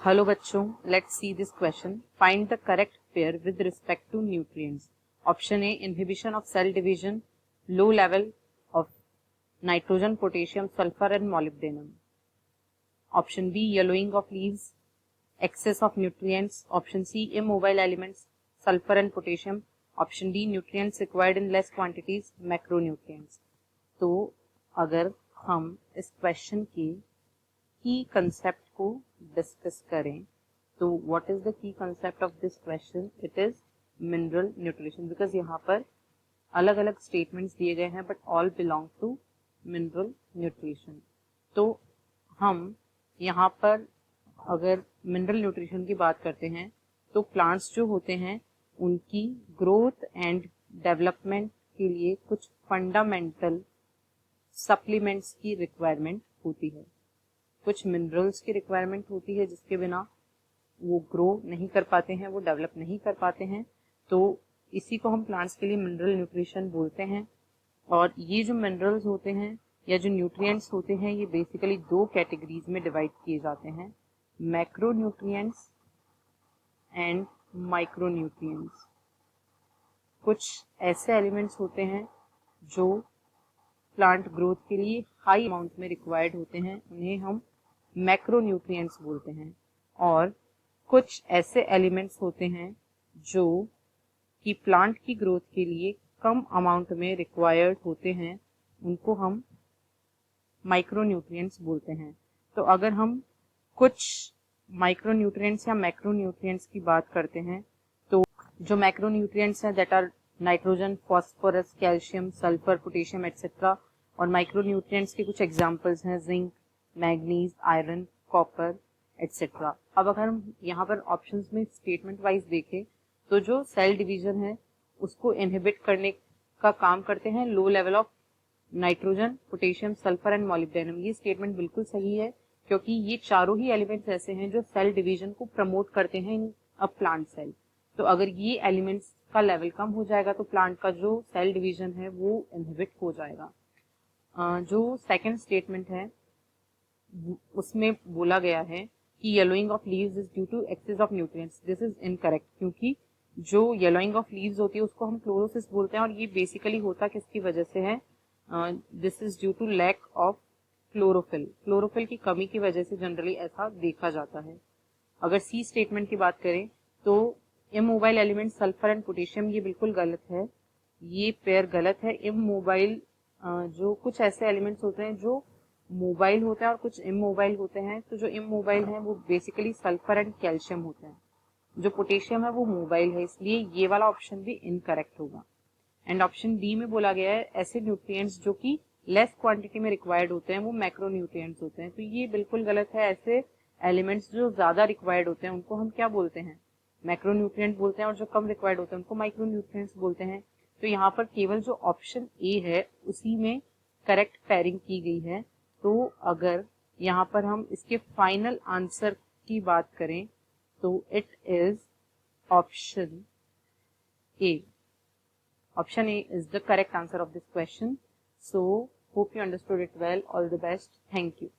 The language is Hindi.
हेलो बच्चों, let's see this question. Find the correct pair with respect to nutrients. Option A inhibition of cell division, low level of nitrogen, potassium, sulphur and molybdenum. Option B yellowing of leaves, excess of nutrients. Option C immobile elements, sulfur and potassium. Option D nutrients required in less quantities, macronutrients. तो अगर हम इस क्वेश्चन के की कंसेप्ट को डिस्कस करें तो what is the key concept of this question? It is mineral nutrition, because यहाँ पर अलग अलग स्टेटमेंट्स दिए गए हैं but all belong to mineral nutrition. तो हम यहाँ पर अगर मिनरल न्यूट्रिशन की बात करते हैं तो प्लांट्स जो होते हैं उनकी ग्रोथ एंड डेवलपमेंट के लिए कुछ फंडामेंटल सप्लीमेंट्स की रिक्वायरमेंट होती है, कुछ मिनरल्स की रिक्वायरमेंट होती है जिसके बिना वो ग्रो नहीं कर पाते हैं, वो डेवलप नहीं कर पाते हैं. तो इसी को हम प्लांट्स के लिए मिनरल न्यूट्रिशन बोलते हैं. और ये जो मिनरल्स होते हैं या जो न्यूट्रिएंट्स होते हैं ये बेसिकली दो कैटेगरीज में डिवाइड किए जाते हैं, macro nutrients and micro nutrients. कुछ ऐसे एलिमेंट्स होते हैं जो प्लांट ग्रोथ के लिए हाई अमाउंट में रिक्वायर्ड होते हैं, उन्हें हम मैक्रो न्यूट्रिएंट्स बोलते हैं. और कुछ ऐसे एलिमेंट्स होते हैं जो कि प्लांट की ग्रोथ के लिए कम अमाउंट में रिक्वायर्ड होते हैं, उनको हम माइक्रो न्यूट्रिएंट्स बोलते हैं. तो अगर हम कुछ माइक्रो न्यूट्रिएंट्स या मैक्रो न्यूट्रिएंट्स की बात करते हैं तो जो मैक्रो न्यूट्रिएंट्स हैं that are nitrogen, phosphorus, calcium, sulphur, potassium etcetera. और माइक्रो न्यूट्रिएंट्स के कुछ एग्जांपल्स हैं zinc, manganese, iron, copper etcetera. अब अगर हम यहाँ पर ऑप्शंस में स्टेटमेंट वाइज देखें तो जो सेल डिवीजन है उसको इनहिबिट करने का काम करते हैं लो level of nitrogen, potassium, sulphur and molybdenum. ये स्टेटमेंट बिल्कुल सही है क्योंकि ये चारों ही एलिमेंट्स ऐसे हैं जो सेल डिवीजन को प्रमोट करते हैं इन अ प्लांट सेल. तो अगर ये एलिमेंट्स का लेवल कम हो जाएगा तो प्लांट का जो सेल डिवीजन है वो इनहिबिट हो जाएगा. जो सेकंड स्टेटमेंट है उसमें बोला गया है कि yellowing of leaves is due to excess of nutrients. This is incorrect क्योंकि जो येलोइंग ऑफ लीव्स होती है उसको हम क्लोरोसिस बोलते हैं और ये बेसिकली होता किसकी वजह से है? This is due to lack of chlorophyll. Chlorophyll की कमी की वजह से जनरली ऐसा देखा जाता है. अगर सी स्टेटमेंट की बात करें तो immobile element sulphur and potassium ये बिल्कुल गलत है, ये पेयर गलत है. इमोबाइल जो कुछ ऐसे एलिमेंट्स होते हैं जो मोबाइल होते हैं और कुछ इमोबाइल होते हैं. तो जो इमोबाइल है वो बेसिकली सल्फर एंड कैल्शियम होते हैं, जो पोटेशियम है वो मोबाइल है, इसलिए ये वाला ऑप्शन भी इनकरेक्ट होगा. एंड ऑप्शन डी में बोला गया है ऐसे न्यूट्रिएंट्स जो कि लेस क्वांटिटी में रिक्वायर्ड होते हैं वो मैक्रो न्यूट्रिएंट्स होते हैं. तो ये बिल्कुल गलत है. ऐसे एलिमेंट्स जो ज्यादा रिक्वायर्ड होते हैं उनको हम क्या बोलते हैं? मैक्रो न्यूट्रिएंट बोलते हैं और जो कम रिक्वायर्ड होते हैं उनको माइक्रो न्यूट्रिएंट्स बोलते हैं. तो यहाँ पर केवल जो ऑप्शन ए है उसी में करेक्ट पेयरिंग की गई है. तो अगर यहाँ पर हम इसके फाइनल आंसर की बात करें तो it is option A. Option A is the correct answer of this question. So, hope you understood it well. All the best. Thank you.